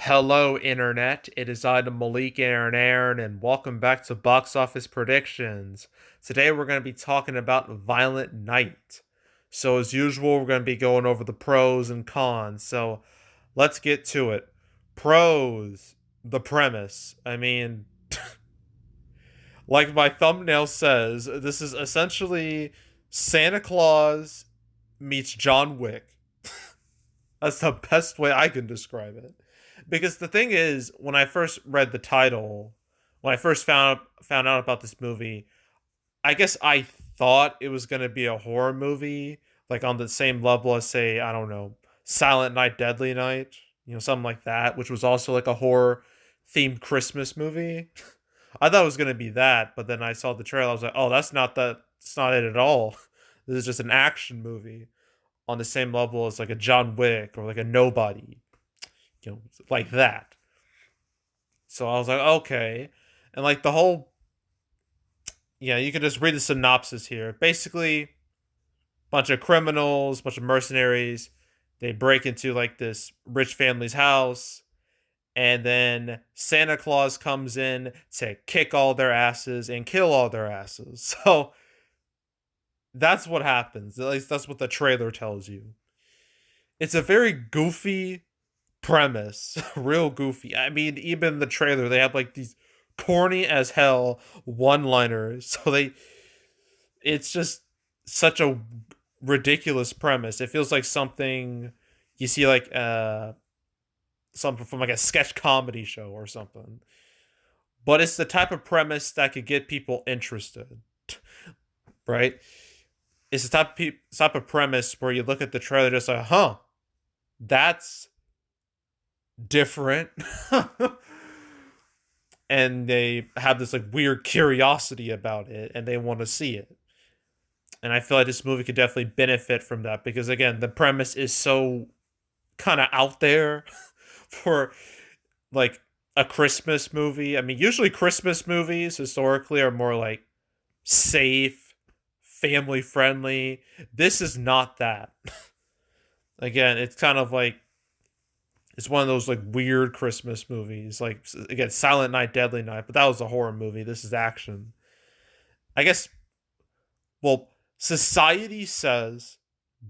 Hello, Internet. It is I, the Malik Aaron, and welcome back to Box Office Predictions. Today, we're going to be talking about Violent Night. So, as usual, we're going to be going over the pros and cons. So, let's get to it. Pros, the premise. Like my thumbnail says, this is essentially Santa Claus meets John Wick. That's the best way I can describe it. Because the thing is, when I first read the title, when I first found out about this movie, I guess I thought it was going to be a horror movie, like on the same level as, say, I don't know, Silent Night, Deadly Night, something like that, which was also like a horror themed Christmas movie. I thought it was going to be that, but then I saw the trailer. I was like, oh, that's not that. It's not it at all. This is just an action movie on the same level as like a John Wick or like a Nobody, like that. So I was like, okay. And like the whole, yeah, you can just read the synopsis here. Basically, bunch of criminals, bunch of mercenaries, they break into like this rich family's house, and then Santa Claus comes in to kick all their asses and kill all their asses. So that's what happens. At least that's what the trailer tells you. It's a very goofy premise, real goofy. I mean, even the trailer, they have like these corny as hell one-liners. It's just such a ridiculous premise. It feels like something you see like something from like a sketch comedy show or something. But it's the type of premise that could get people interested, right? It's the type of premise where you look at the trailer just like, huh, that's different. And they have this like weird curiosity about it and they want to see it. And I feel like this movie could definitely benefit from that because again, the premise is so kind of out there for like a Christmas movie. I mean, usually Christmas movies historically are more like safe, family friendly. This is not that. Again, it's kind of like it's one of those like weird Christmas movies. Like again, Silent Night, Deadly Night, but that was a horror movie. This is action. I guess. Well, society says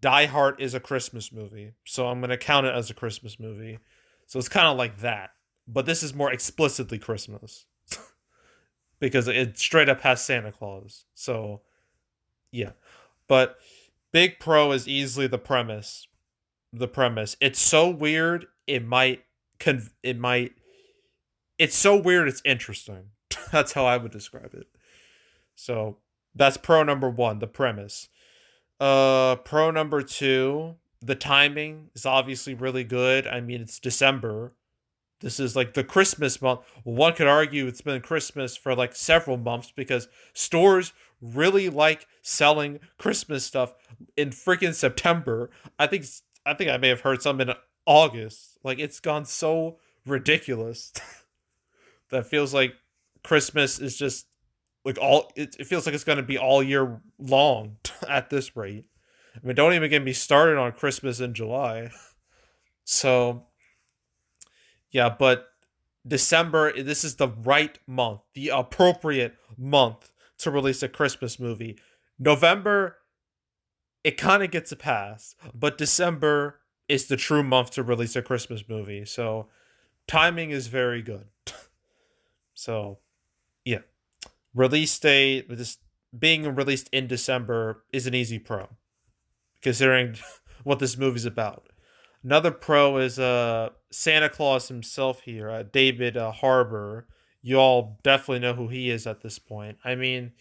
Die Hard is a Christmas movie, so I'm gonna count it as a Christmas movie. So it's kind of like that, but this is more explicitly Christmas because it straight up has Santa Claus. So yeah, but big pro is easily the premise. The premise. It's so weird. It might. It's so weird. It's interesting. That's how I would describe it. So that's pro number one, the premise. Pro number two, the timing is obviously really good. I mean, it's December. This is like the Christmas month. One could argue it's been Christmas for like several months because stores really like selling Christmas stuff in freaking September. I think I may have heard some in August. Like it's gone so ridiculous that feels like Christmas is just like it feels like it's going to be all year long at this rate. I mean, don't even get me started on Christmas in July. So, yeah, but December, this is the right month, the appropriate month to release a Christmas movie. November, it kind of gets a pass, but December is the true month to release a Christmas movie. So, timing is very good. So, yeah. Release date, this being released in December is an easy pro, considering what this movie's about. Another pro is Santa Claus himself here, David Harbour. You all definitely know who he is at this point. I mean,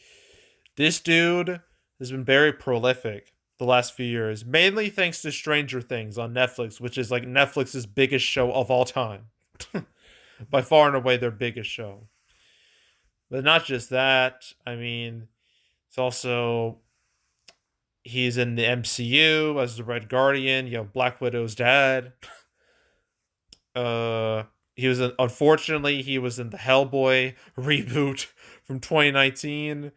this dude has been very prolific the last few years, mainly thanks to Stranger Things on Netflix, which is like Netflix's biggest show of all time. By far and away their biggest show. But not just that, I mean, it's also he's in the MCU as the Red Guardian, Black Widow's dad. He was unfortunately he was in the Hellboy reboot from 2019.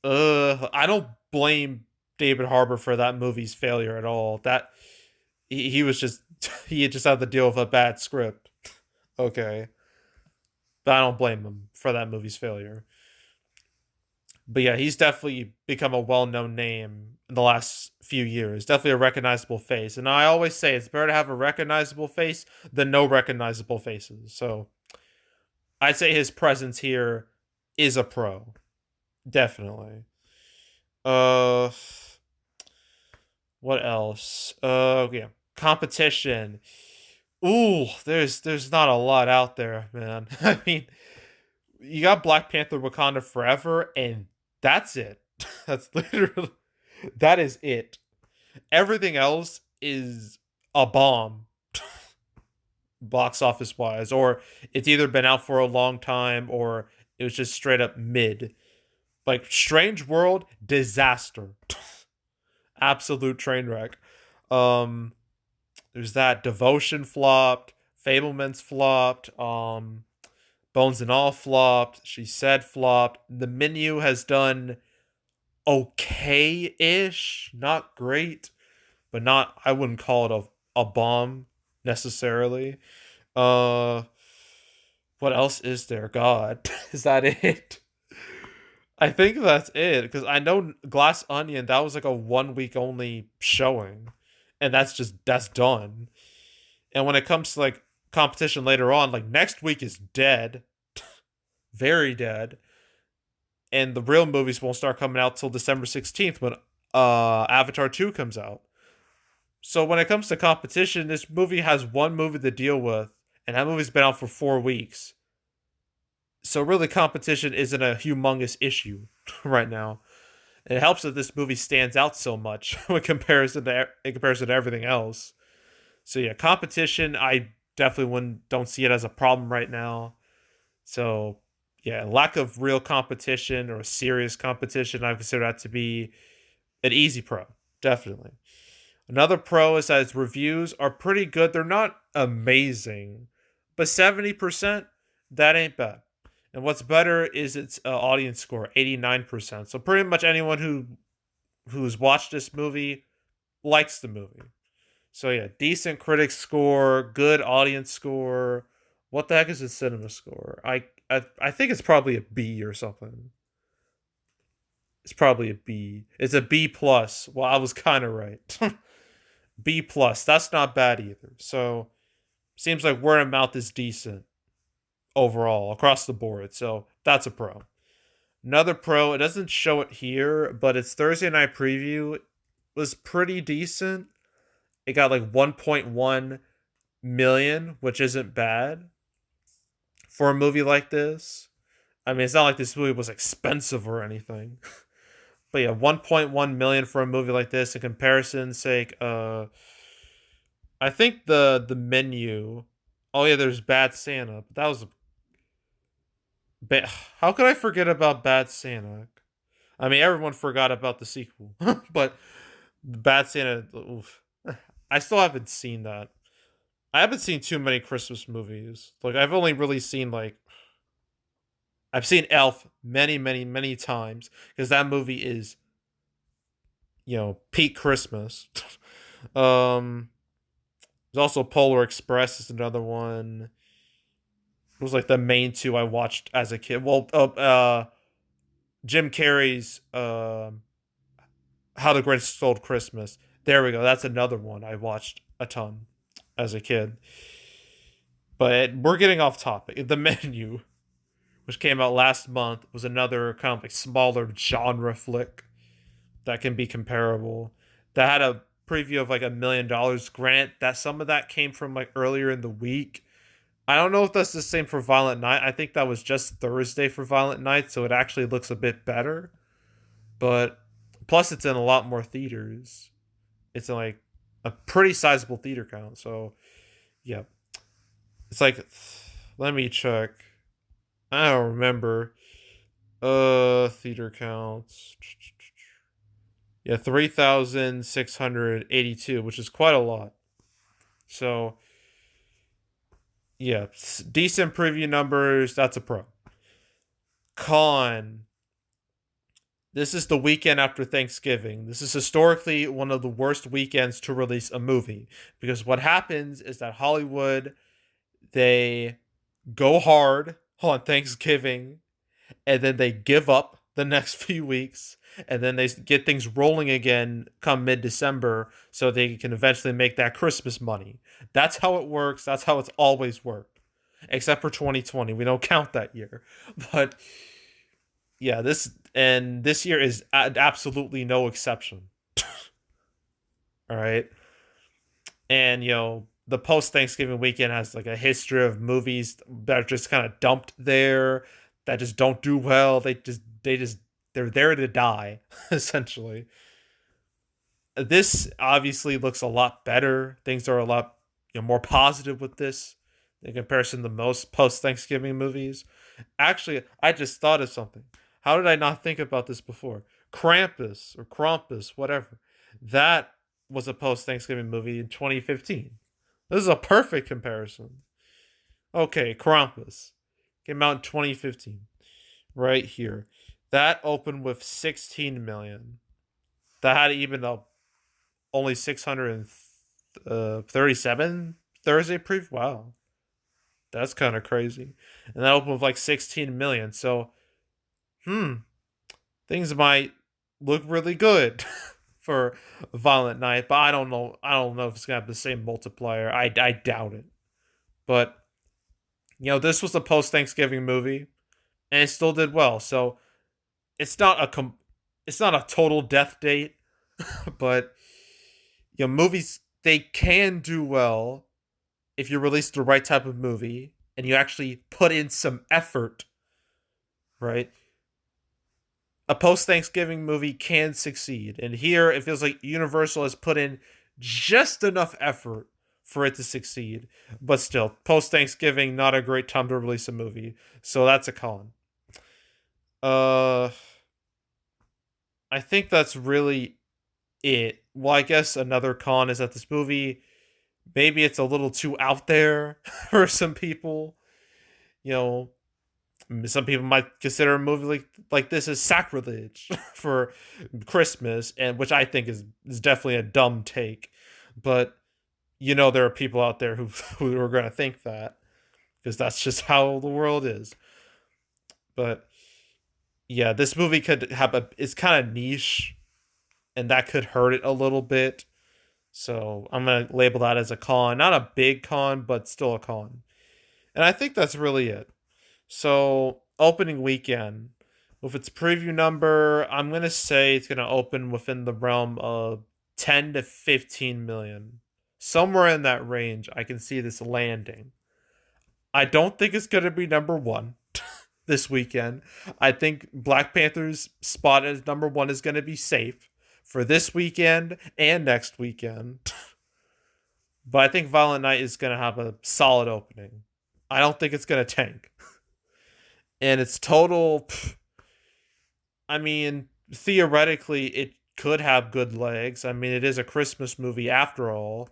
I don't blame David Harbour for that movie's failure at all. That he was just he just had to deal with a bad script. Okay. But I don't blame him for that movie's failure. But yeah, he's definitely become a well-known name in the last few years. Definitely a recognizable face. And I always say it's better to have a recognizable face than no recognizable faces. So I'd say his presence here is a pro. Definitely. Uh what else? Yeah. Competition. Ooh, there's not a lot out there, man. I mean, you got Black Panther Wakanda Forever, and that's it. That's literally that is it. Everything else is a bomb, box office wise, or it's either been out for a long time or it was just straight up mid. Like Strange World, disaster, absolute train wreck. Um, there's that Devotion flopped, Fableman's flopped, Bones and All flopped, She Said flopped. The Menu has done okay-ish, not great, but not I wouldn't call it a bomb necessarily. Uh what else is there? God, is that it? I think that's it because I know Glass Onion that was like a 1 week only showing, and that's done. And when it comes to like competition later on, like next week is dead, very dead, and the real movies won't start coming out till December 16th when Avatar 2 comes out. So when it comes to competition, this movie has one movie to deal with, and that movie's been out for 4 weeks. So really, competition isn't a humongous issue right now. And it helps that this movie stands out so much in comparison to everything else. So yeah, competition, I definitely wouldn't don't see it as a problem right now. So yeah, lack of real competition or serious competition, I consider that to be an easy pro, definitely. Another pro is that its reviews are pretty good. They're not amazing, but 70%, that ain't bad. And what's better is its audience score, 89%. So pretty much anyone who's watched this movie likes the movie. So yeah, decent critic score, good audience score. What the heck is its cinema score? I think it's probably a B or something. It's probably a B. It's a B plus. Well, I was kind of right. B plus. That's not bad either. So seems like word of mouth is decent overall across the board. So that's a pro. Another pro, it doesn't show it here, but its Thursday night preview was pretty decent. It got like 1.1 million, which isn't bad for a movie like this. I mean, it's not like this movie was expensive or anything. But yeah, 1.1 million for a movie like this. In comparison's sake, I think the menu. Oh yeah, there's Bad Santa, but that was how could I forget about Bad Santa? I mean, everyone forgot about the sequel, but Bad Santa. Oof. I still haven't seen that. I haven't seen too many Christmas movies. Like I've only really seen like I've seen Elf many, many, many times because that movie is peak Christmas. um, there's also Polar Express is another one. It was like the main two I watched as a kid. Well, Jim Carrey's How the Grinch Stole Christmas. There we go. That's another one I watched a ton as a kid. But we're getting off topic. The Menu, which came out last month, was another kind of like smaller genre flick that can be comparable. That had a preview of like $1 million. Grant that some of that came from like earlier in the week. I don't know if that's the same for Violent Night. I think that was just Thursday for Violent Night, so it actually looks a bit better. But plus, it's in a lot more theaters. It's in like a pretty sizable theater count. So yeah, it's like let me check. I don't remember. Theater counts. Yeah, 3,682, which is quite a lot. So yeah, decent preview numbers. That's a pro. Con. This is the weekend after Thanksgiving. This is historically one of the worst weekends to release a movie because what happens is that Hollywood, they go hard on Thanksgiving, and then they give up the next few weeks, and then they get things rolling again come mid-December so they can eventually make that Christmas money. That's how it works. That's how it's always worked. Except for 2020. We don't count that year. But yeah, this year is absolutely no exception. All right. And the post Thanksgiving weekend has like a history of movies that are just kind of dumped there that just don't do well. They're there to die essentially. This obviously looks a lot better. Things are a lot more positive with this in comparison to most post Thanksgiving movies. Actually, I just thought of something. How did I not think about this before? Krampus or Krampus, whatever. That was a post Thanksgiving movie in 2015. This is a perfect comparison. Okay, Krampus came out in 2015. Right here. That opened with 16 million. That had even a only 637 Thursday preview. Wow. That's kind of crazy. And that opened with like 16 million. So, things might look really good for Violent Night, but I don't know. I don't know if it's gonna have the same multiplier. I doubt it. But this was a post Thanksgiving movie, and it still did well. So it's not it's not a total death date, but movies they can do well if you release the right type of movie and you actually put in some effort, right? A post Thanksgiving movie can succeed. And here it feels like Universal has put in just enough effort for it to succeed. But still, post Thanksgiving, not a great time to release a movie. So that's a con. I think that's really it. Well, I guess another con is that this movie, maybe it's a little too out there for some people. You know, some people might consider a movie like this as sacrilege for Christmas, and which I think is definitely a dumb take. But there are people out there who are going to think that because that's just how the world is. But yeah, this movie could have it's kind of niche, and that could hurt it a little bit. So I'm gonna label that as a con, not a big con, but still a con. And I think that's really it. So, opening weekend, with its preview number, I'm going to say it's going to open within the realm of 10 to 15 million. Somewhere in that range, I can see this landing. I don't think it's going to be number one this weekend. I think Black Panther's spot as number one is going to be safe for this weekend and next weekend. But I think Violent Night is going to have a solid opening. I don't think it's going to tank. And its total, I mean, theoretically, it could have good legs. I mean, it is a Christmas movie after all.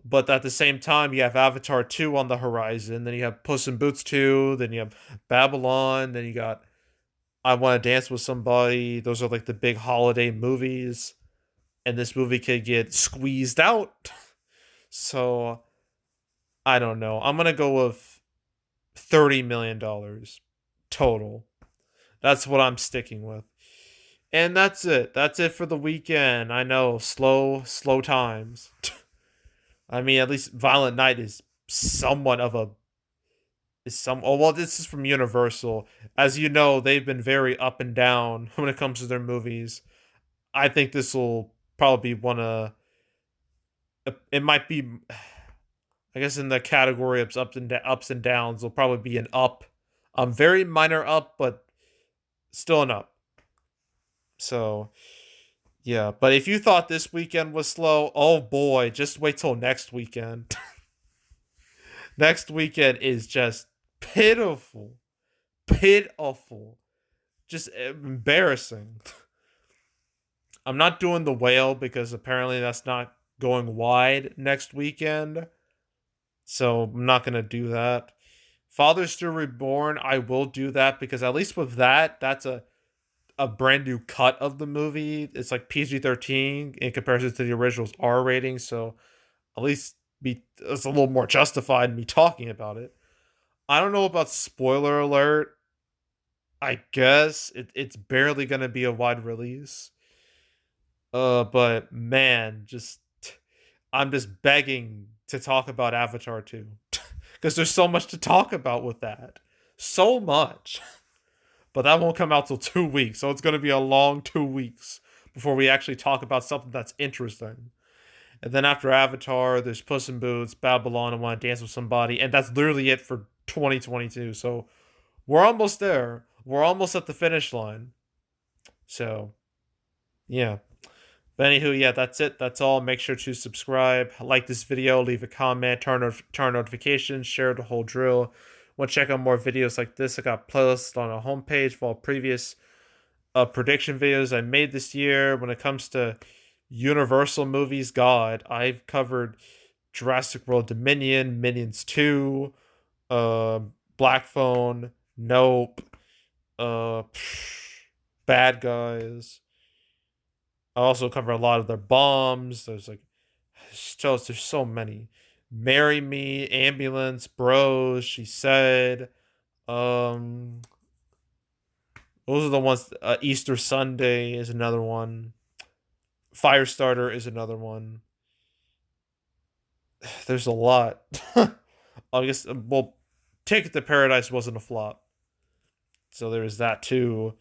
But at the same time, you have Avatar 2 on the horizon. Then you have Puss in Boots 2. Then you have Babylon. Then you got I Want to Dance with Somebody. Those are like the big holiday movies. And this movie could get squeezed out. So, I don't know. I'm going to go with $30 million total. That's what I'm sticking with. And that's it. That's it for the weekend. I know, slow times. I mean, at least Violent Night is somewhat of a oh well, this is from Universal. As you know, they've been very up and down when it comes to their movies. I think this will probably be one of it might be I guess in the category of ups and downs, will probably be an up. Very minor up, but still an up. So, yeah. But if you thought this weekend was slow, oh boy, just wait till next weekend. Next weekend is just pitiful. Pitiful. Just embarrassing. I'm not doing The Whale because apparently that's not going wide next weekend. So I'm not going to do that. Father Still Reborn, I will do that because at least with that, that's a brand new cut of the movie. It's like PG-13 in comparison to the original's R rating, so at least it's a little more justified in me talking about it. I don't know about spoiler alert. I guess it's barely gonna be a wide release. But man, just I'm just begging to talk about Avatar 2 because there's so much to talk about with that. So much. But that won't come out till 2 weeks, so it's going to be a long 2 weeks before we actually talk about something that's interesting. And then after Avatar, there's Puss in Boots, Babylon, and Want to Dance with Somebody, and that's literally it for 2022. So we're almost there. We're almost at the finish line. So yeah. But anywho, yeah, that's it. That's all. Make sure to subscribe, like this video, leave a comment, turn notifications, share the whole drill. Want to check out more videos like this? I got playlists on a homepage for all previous prediction videos I made this year. When it comes to Universal movies, God, I've covered Jurassic World Dominion, Minions 2, Black Phone, Nope, uh, Bad Guys. I also cover a lot of their bombs. There's so many. Marry Me, Ambulance, Bros, She Said. Um, those are the ones. Easter Sunday is another one. Firestarter is another one. There's a lot. I guess, well, Ticket to Paradise wasn't a flop. So there's that too.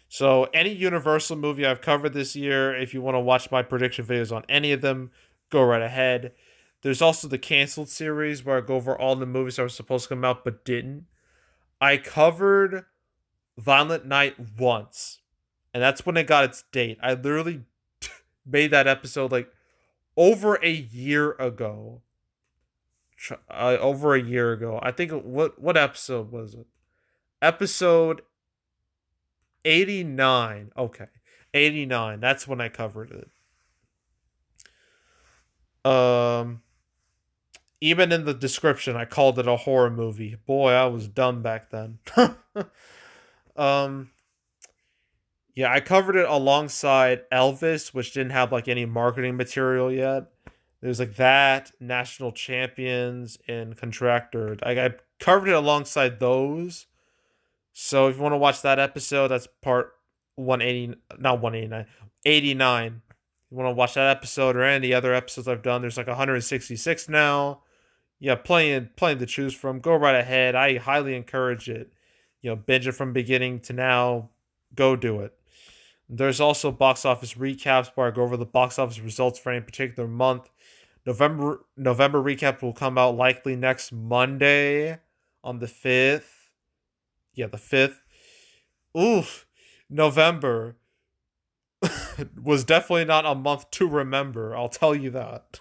So any Universal movie I've covered this year, if you want to watch my prediction videos on any of them, go right ahead. There's also the canceled series where I go over all the movies that were supposed to come out but didn't. I covered Violent Night once, and that's when it got its date. I literally made that episode like over a year ago. Over a year ago. I think what episode was it? Episode 89. Okay. 89. That's when I covered it. Even in the description I called it a horror movie. Boy, I was dumb back then. um yeah, I covered it alongside Elvis, which didn't have like any marketing material yet. There's like that, National Champions, and Contractor. I covered it alongside those. So if you want to watch that episode, that's part 180, not 189, 89. You want to watch that episode or any other episodes I've done, there's like 166 now. Yeah, plenty to choose from. Go right ahead. I highly encourage it. Binge it from beginning to now. Go do it. There's also box office recaps where I go over the box office results for any particular month. November recap will come out likely next Monday on the 5th. Yeah, the 5th. Oof. November was definitely not a month to remember. I'll tell you that.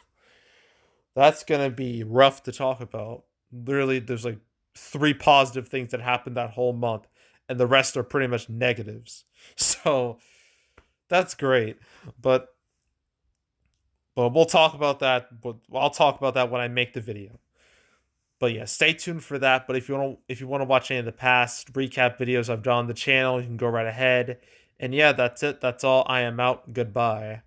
That's going to be rough to talk about. Literally, there's like 3 positive things that happened that whole month, and the rest are pretty much negatives. So that's great. But we'll talk about that. But I'll talk about that when I make the video. But yeah, stay tuned for that. But if you want to watch any of the past recap videos I've done on the channel, you can go right ahead. And yeah, that's it. That's all. I am out. Goodbye.